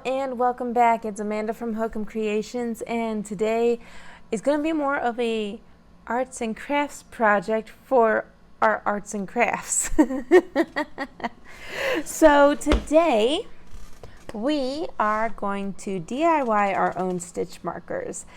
and welcome back. It's Amanda from Hookemcreations, and today is going to be more of a arts and crafts project for our arts and crafts. So today we are going to DIY our own stitch markers.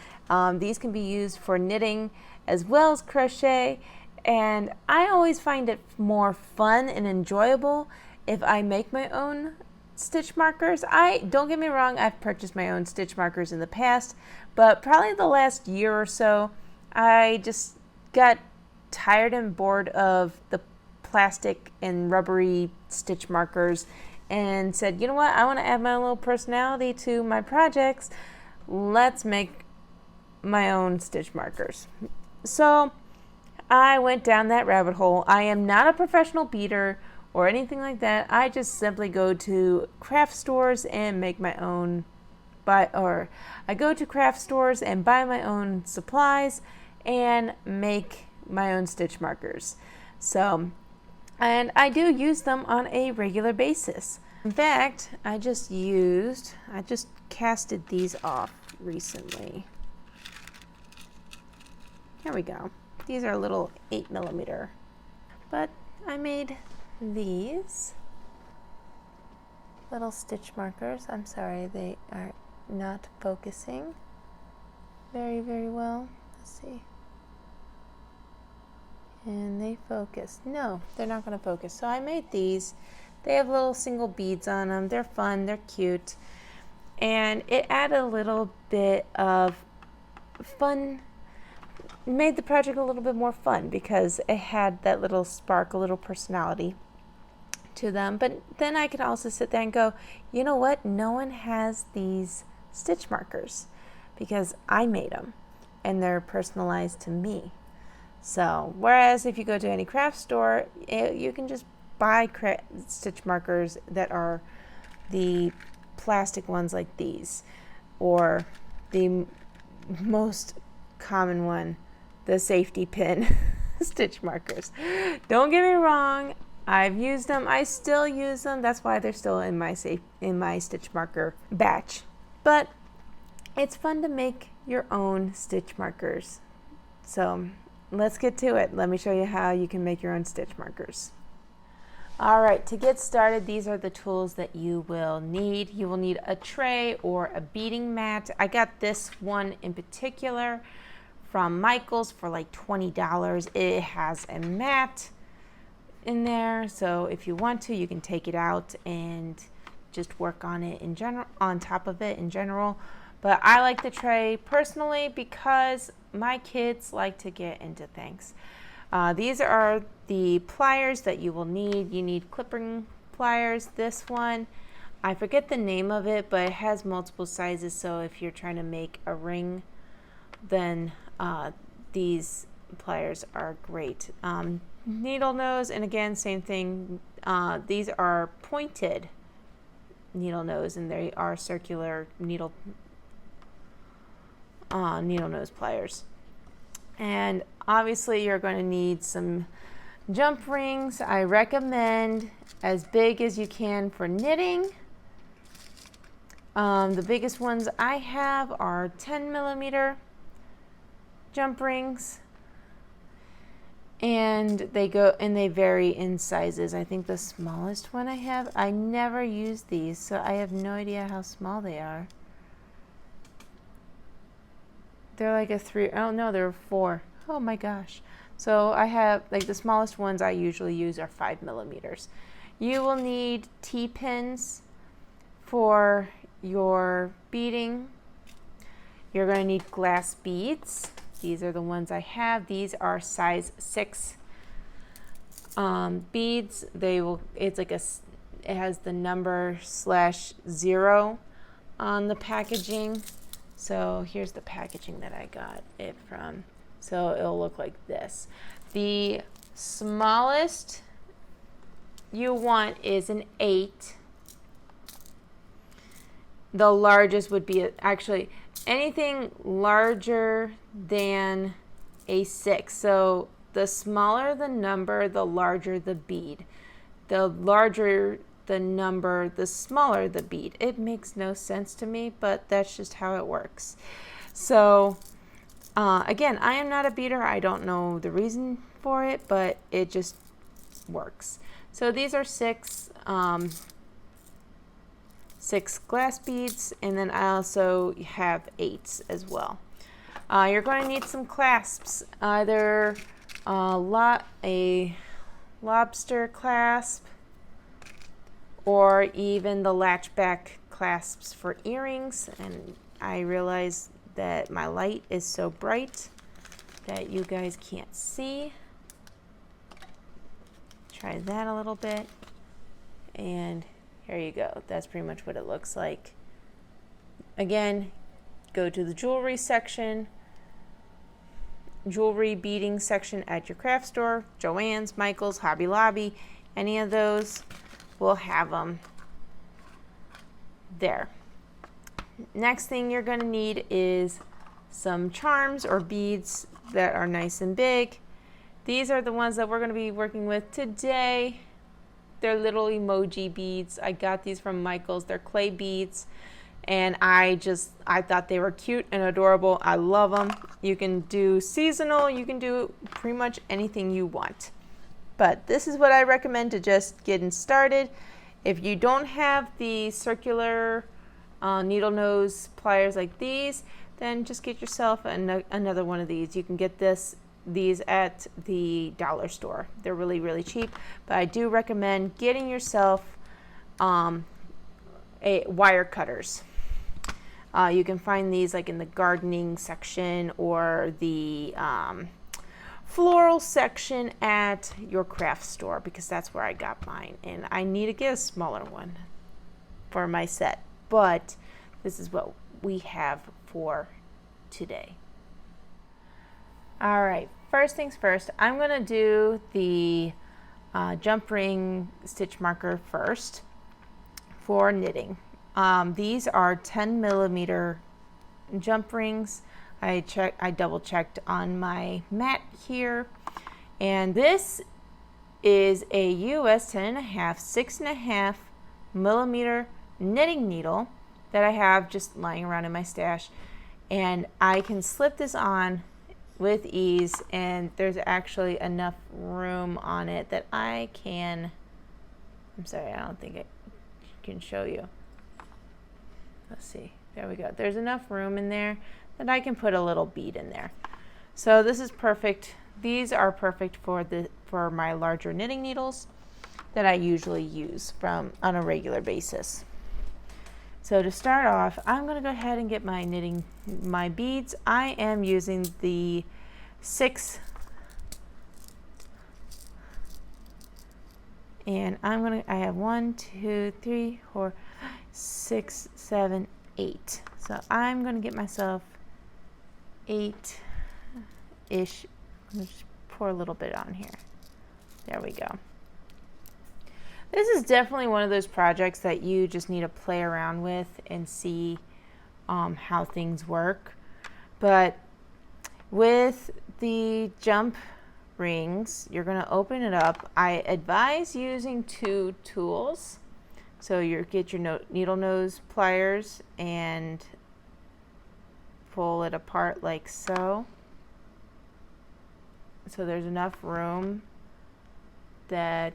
These can be used for knitting as well as crochet, and I always find it more fun and enjoyable if I make my own stitch markers. Don't get me wrong, I've purchased my own stitch markers in the past, but probably the last year or so I just got tired and bored of the plastic and rubbery stitch markers and said, you know what, I want to add my little personality to my projects. Let's make my own stitch markers. So I went down that rabbit hole. I am not a professional beader or anything like that. I just simply go to craft stores and make my own, I go to craft stores and buy my own supplies and make my own stitch markers. So, and I do use them on a regular basis. In fact, I just casted these off recently. Here we go. These are little 8mm, but I made these little stitch markers. I'm sorry, they are not focusing very well. Let's see. And they focus. No, they're not going to focus. So I made these. They have little single beads on them. They're fun, they're cute, and it added a little bit of fun, made the project a little bit more fun because it had that little spark, a little personality to them. But then I could also sit there and go, you know what, no one has these stitch markers because I made them and they're personalized to me. So whereas if you go to any craft store, you can just buy stitch markers that are the plastic ones like these, or the most common one, the safety pin stitch markers. Don't get me wrong, I've used them, I still use them, that's why they're still in my stitch marker batch. But it's fun to make your own stitch markers. So let's get to it. Let me show you how you can make your own stitch markers. Alright, to get started, these are the tools that you will need. You will need a tray or a beading mat. I got this one in particular from Michael's for like $20. It has a mat in there, so if you want to, you can take it out and just work on it in general, on top of it in general. But I like the tray personally because my kids like to get into things. These are the pliers that you will need. You need clipping pliers. This one, I forget the name of it, but it has multiple sizes, so if you're trying to make a ring, then these pliers are great. Needle nose, and again, same thing. These are pointed needle nose, and they are circular needle nose pliers. And obviously you're going to need some jump rings. I recommend as big as you can for knitting. The biggest ones I have are 10mm jump rings, and they vary in sizes. I think the smallest one I have, I never use these, so I have no idea how small they are. They're like a 3, oh no, they're 4. Oh my gosh. So I have, like, the smallest ones I usually use are 5mm. You will need T-pins for your beading. You're going to need glass beads. These are the ones I have. These are size 6 beads. It has the number /0 on the packaging. So here's the packaging that I got it from. So it'll look like this. The smallest you want is an 8. The largest would be, actually, anything larger than a 6. So the smaller the number, the larger the bead. The larger the number, the smaller the bead. It makes no sense to me, but that's just how it works. So again, I am not a beader. I don't know the reason for it, but it just works. So these are six glass beads, and then I also have 8s as well. You're going to need some clasps, either a lobster clasp or even the latchback clasps for earrings. And I realize that my light is so bright that you guys can't see. Try that a little bit, and here you go. That's pretty much what it looks like. Again, go to the jewelry section, jewelry beading section at your craft store, Joann's, Michael's, Hobby Lobby, any of those will have them there. Next thing you're going to need is some charms or beads that are nice and big. These are the ones that we're going to be working with today. They're little emoji beads. I got these from Michael's. They're clay beads, and I thought they were cute and adorable. I love them. You can do seasonal. You can do pretty much anything you want. But this is what I recommend to just getting started. If you don't have the circular needle nose pliers like these, then just get yourself another one of these. You can get these at the dollar store. They're really, really cheap, but I do recommend getting yourself wire cutters. You can find these like in the gardening section or the floral section at your craft store, because that's where I got mine, and I need to get a smaller one for my set, but this is what we have for today. All right, first things first, I'm going to do the jump ring stitch marker first for knitting. These are 10 millimeter jump rings. I double checked on my mat here, and this is a US 10.5 6.5 millimeter knitting needle that I have just lying around in my stash, and I can slip this on with ease, and there's actually enough room on it that I can, I'm sorry, I don't think I can show you. Let's see, there we go. There's enough room in there that I can put a little bead in there. So this is perfect. These are perfect for my larger knitting needles that I usually use on a regular basis. So to start off, I'm going to go ahead and get my beads. I am using the 6, and I have 1, 2, 3, 4, 6, 7, 8. So I'm going to get myself 8-ish. Let me just pour a little bit on here. There we go. This is definitely one of those projects that you just need to play around with and see how things work. But with the jump rings, you're going to open it up. I advise using 2 tools. So you get your needle nose pliers and pull it apart like so. So there's enough room that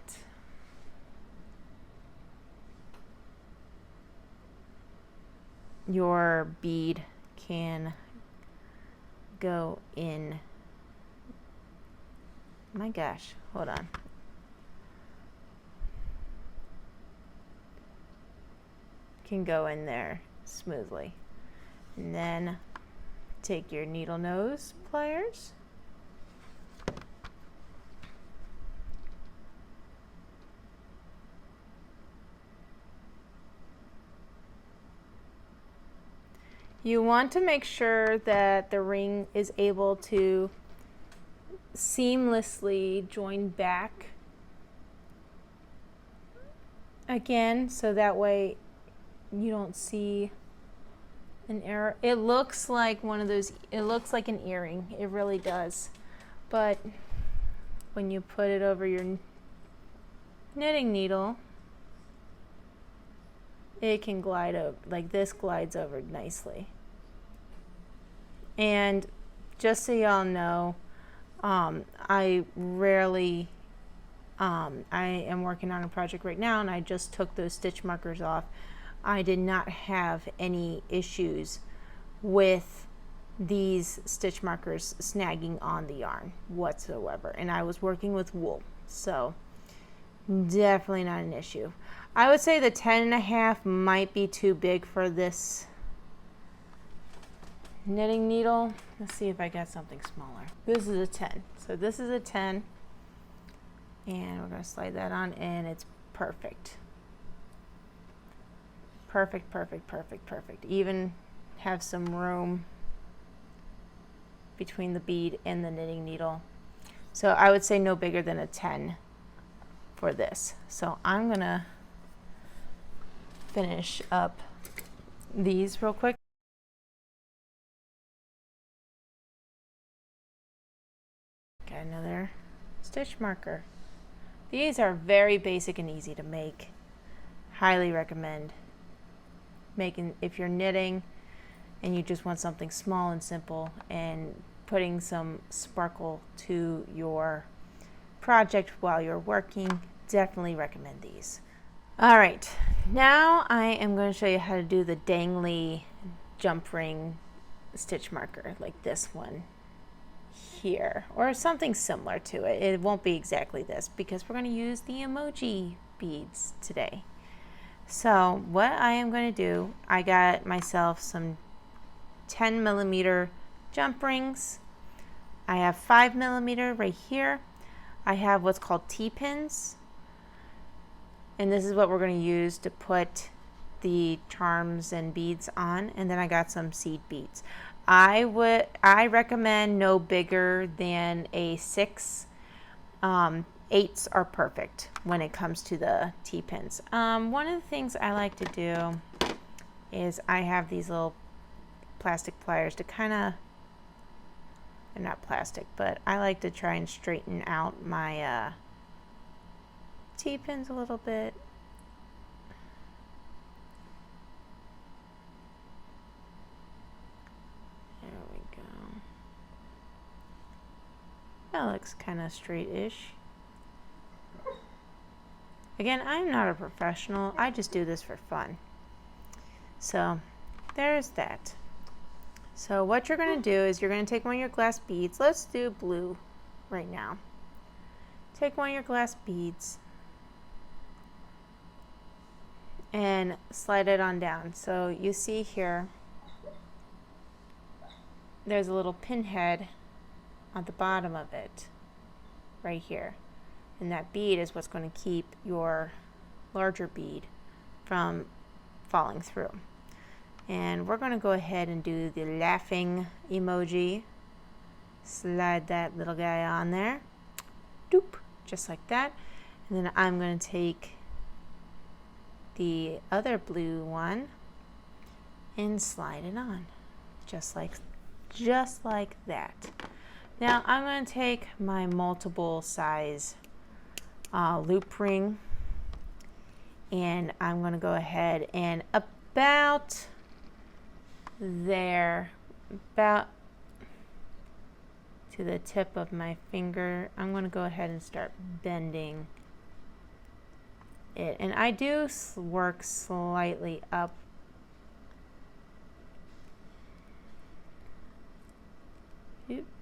your bead can go in. My gosh, hold on. Can go in there smoothly. And then take your needle nose pliers. You want to make sure that the ring is able to seamlessly join back again, so that way you don't see an error. It looks like it looks like an earring. It really does. But when you put it over your knitting needle, it can glide over, like this glides over nicely. And just so y'all know, I rarely, I am working on a project right now and I just took those stitch markers off. I did not have any issues with these stitch markers snagging on the yarn whatsoever, and I was working with wool, so definitely not an issue. I would say the 10.5 might be too big for this knitting needle. Let's see if I got something smaller. This is a 10, so this is a 10, and we're going to slide that on, and it's perfect. Perfect, perfect, perfect, perfect. Even have some room between the bead and the knitting needle. So I would say no bigger than a 10 for this. So I'm gonna finish up these real quick. Got another stitch marker. These are very basic and easy to make. Highly recommend making if you're knitting and you just want something small and simple and putting some sparkle to your project while you're working. Definitely recommend these. All right, now I am going to show you how to do the dangly jump ring stitch marker, like this one here, or something similar to it. It won't be exactly this because we're going to use the emoji beads today. So what I am going to do, I got myself some 10mm jump rings. I have 5mm right here. I have what's called T-pins, and this is what we're going to use to put the charms and beads on. And then I got some seed beads. I recommend no bigger than a 6. 8s are perfect when it comes to the T-pins. One of the things I like to do is I have these little plastic pliers to kind of, they're not plastic, but I like to try and straighten out my T-pins a little bit. There we go. That looks kind of straight-ish. Again, I'm not a professional. I just do this for fun. So there's that. So what you're going to do is you're going to take one of your glass beads. Let's do blue right now. Take one of your glass beads and slide it on down. So you see here, there's a little pin head at the bottom of it, right here. And that bead is what's going to keep your larger bead from falling through. And we're going to go ahead and do the laughing emoji. Slide that little guy on there. Doop, just like that. And then I'm going to take the other blue one and slide it on. Just like that. Now I'm going to take my multiple size loop ring, and I'm going to go ahead and about there, about to the tip of my finger, I'm going to go ahead and start bending it. And I do work slightly up.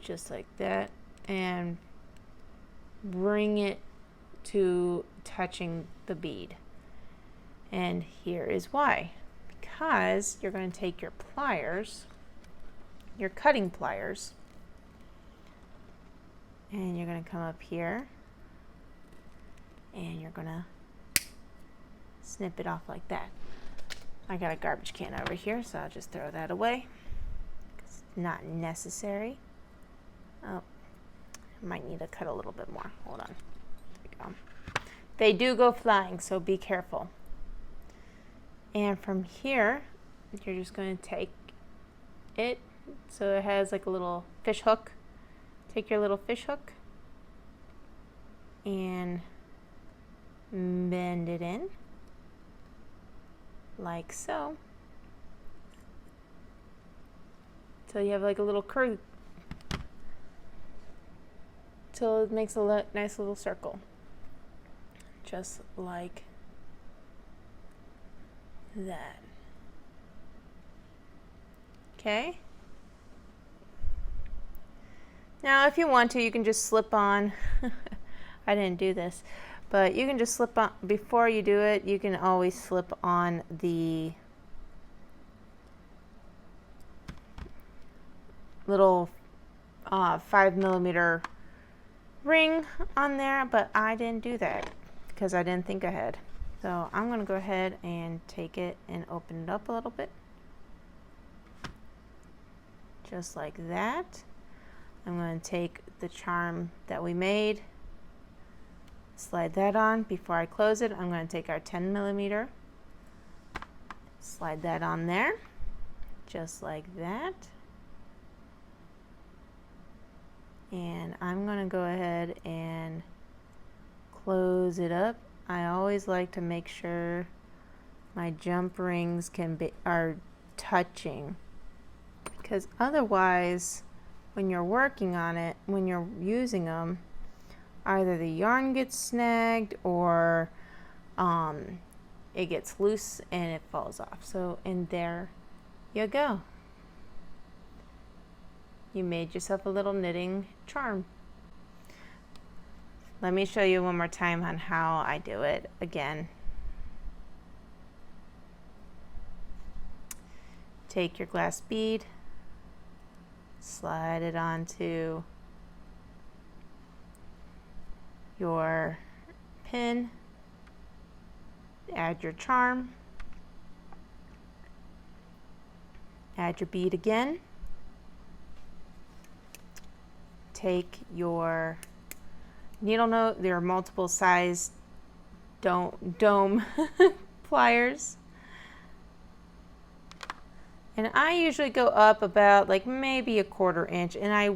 Just like that, and bring it to touching the bead. And here is why. Because you're going to take your pliers, your cutting pliers, and you're going to come up here and you're going to snip it off like that. I got a garbage can over here, so I'll just throw that away. It's not necessary. Oh, might need to cut a little bit more. Hold on. There we go. They do go flying, so be careful. And from here, you're just going to take it, so it has like a little fish hook. Take your little fish hook and bend it in like so. So you have like a little curve, till it makes a nice little circle, just like that. Okay. Now if you want to, you can just slip on I didn't do this, but you can just slip on, before you do it, you can always slip on the little 5mm ring on there, but I didn't do that because I didn't think ahead. So I'm going to go ahead and take it and open it up a little bit, just like that. I'm going to take the charm that we made, slide that on. Before I close it, I'm going to take our 10mm, slide that on there, just like that. And I'm going to go ahead and close it up. I always like to make sure my jump rings are touching, because otherwise when you're working on it, when you're using them, either the yarn gets snagged or it gets loose and it falls off. So, and there you go. You made yourself a little knitting charm. Let me show you one more time on how I do it again. Take your glass bead, slide it onto your pin, add your charm, add your bead again, take your needle nose, there are multiple size dome pliers, and I usually go up about like maybe a 1/4 inch, and I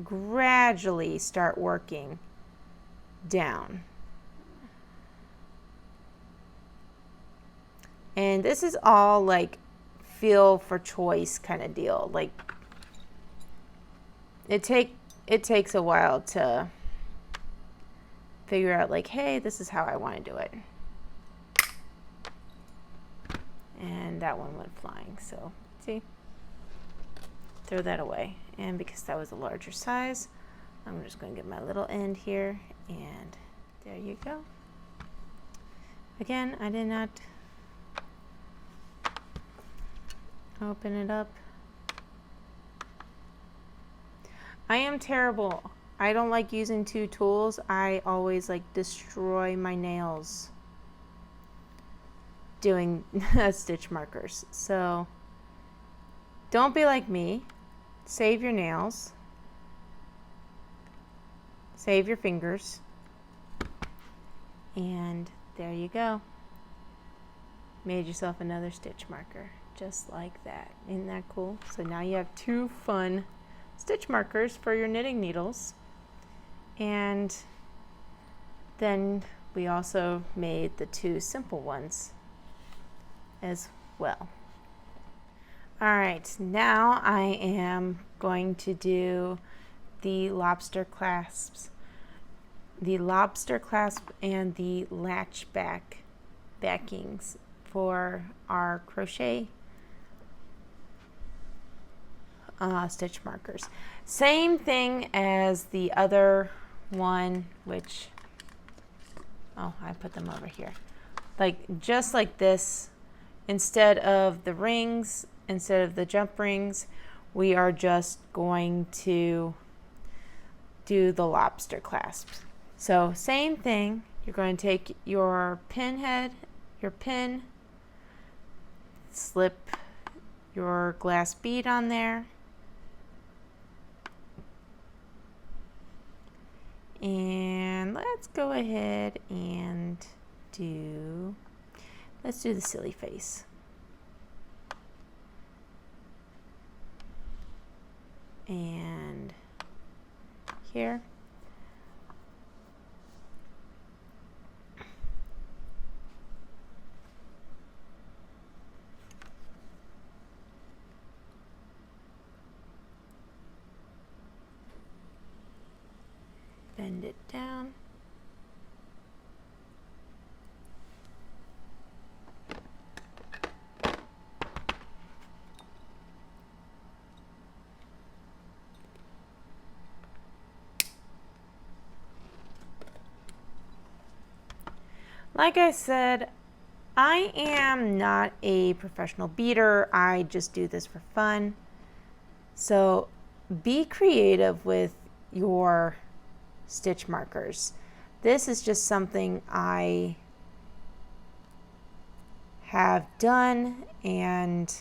gradually start working down. And this is all like feel for choice kind of deal. Like it takes a while to figure out like, hey, this is how I want to do it. And that one went flying, so see, throw that away. And because that was a larger size, I'm just going to get my little end here, and there you go. Again, I did not open it up. I am terrible. I don't like using 2 tools. I always like destroy my nails doing stitch markers. So don't be like me. Save your nails. Save your fingers. And there you go. Made yourself another stitch marker, just like that. Isn't that cool? So now you have 2 fun stitch markers for your knitting needles. And then we also made the 2 simple ones as well. All right, now I am going to do the lobster clasps. The lobster clasp and the latch backings for our crochet stitch markers. Same thing as the other one, which, oh, I put them over here. Like just like this, instead of the rings, instead of the jump rings, we are just going to do the lobster clasps. So same thing, you're going to take your pin head, your pin, slip your glass bead on there, and let's go ahead and let's do the silly face. And here. bend it down. Like I said, I am not a professional beader. I just do this for fun. So be creative with your stitch markers. This is just something I have done, and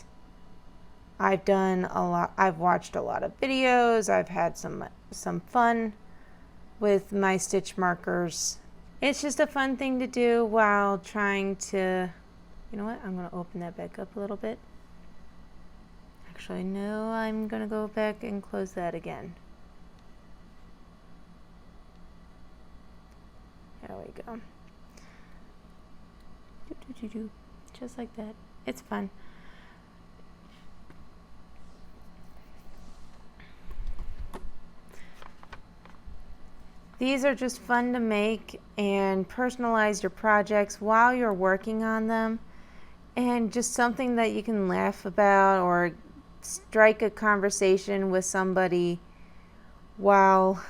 I've done a lot. I've watched a lot of videos. I've had some fun with my stitch markers. It's just a fun thing to do while trying to, you know what, I'm going to open that back up a little bit. Actually, no, I'm going to go back and close that again. There we go. Just like that. It's fun. These are just fun to make and personalize your projects while you're working on them, and just something that you can laugh about or strike a conversation with somebody while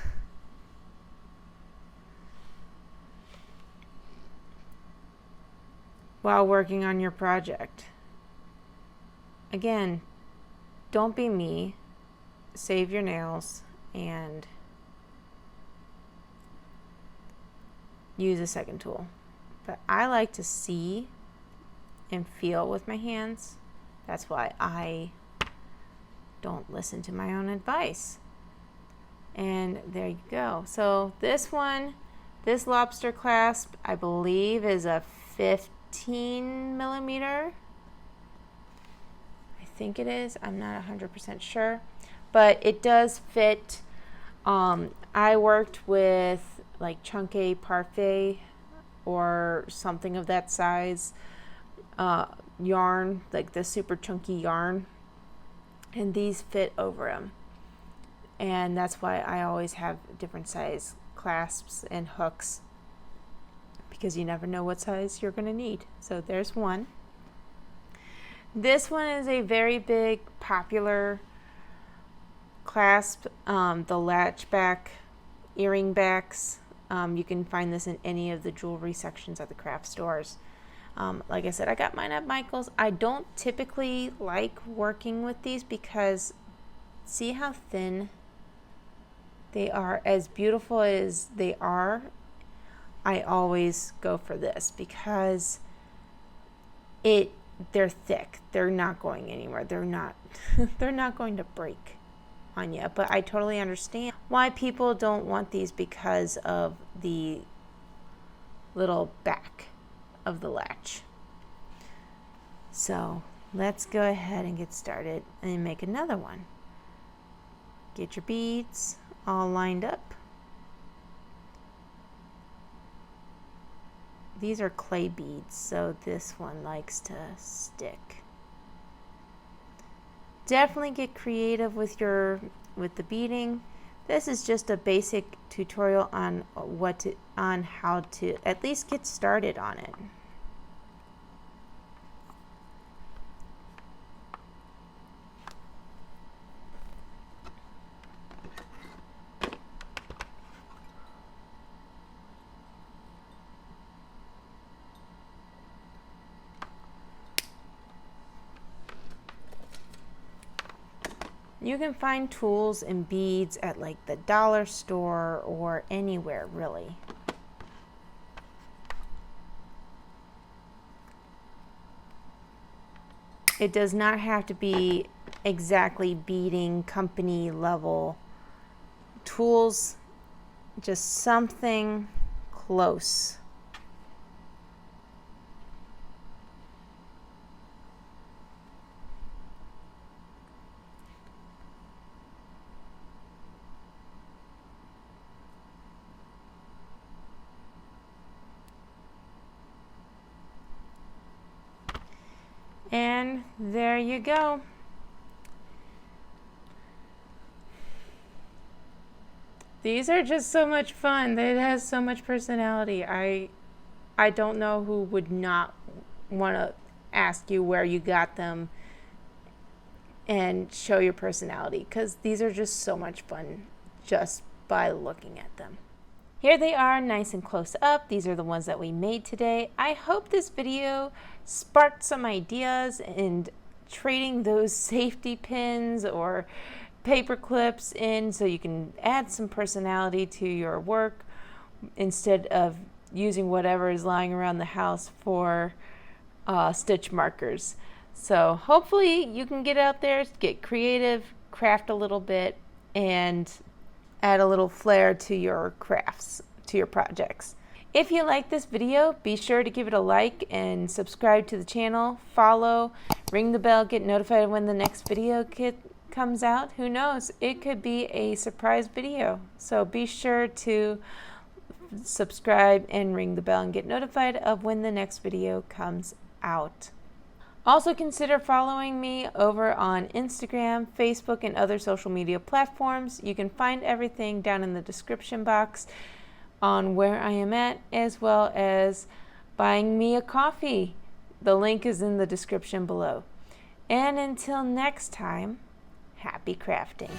working on your project. Again, don't be me. Save your nails and use a second tool. But I like to see and feel with my hands. That's why I don't listen to my own advice. And there you go. So this one, this lobster clasp, I believe is a 15 millimeter. I think it is. I'm not 100% sure. But it does fit. I worked with like chunky parfait or something of that size yarn, like the super chunky yarn, and these fit over them, and that's why I always have different size clasps and hooks, because you never know what size you're going to need. So there's one. This one is a very big popular clasp, the latch back earring backs. You can find this in any of the jewelry sections at the craft stores. Like I said, I got mine at Michael's. I don't typically like working with these because see how thin they are. As beautiful as they are, I always go for this because they're thick. They're not going anywhere. They're not they're not going to break on you. But I totally understand why people don't want these because of the little back of the latch. So let's go ahead and get started and make another one. Get your beads all lined up. These are clay beads, so this one likes to stick. Definitely get creative with the beading. This is just a basic tutorial on how to at least get started on it. You can find tools and beads at like the dollar store or anywhere really. It does not have to be exactly beading company level tools, just something close. And there you go. These are just so much fun. It has so much personality. I don't know who would not want to ask you where you got them and show your personality, because these are just so much fun just by looking at them. Here they are, nice and close up. These are the ones that we made today. I hope this video sparked some ideas in trading those safety pins or paper clips in so you can add some personality to your work instead of using whatever is lying around the house for stitch markers. So hopefully you can get out there, get creative, craft a little bit, and add a little flair to your crafts, to your projects. If you like this video, be sure to give it a like and subscribe to the channel, follow, ring the bell, get notified when the next video comes out. Who knows, it could be a surprise video. So be sure to subscribe and ring the bell and get notified of when the next video comes out. Also consider following me over on Instagram, Facebook, and other social media platforms. You can find everything down in the description box on where I am at, as well as buying me a coffee. The link is in the description below. And until next time, happy crafting.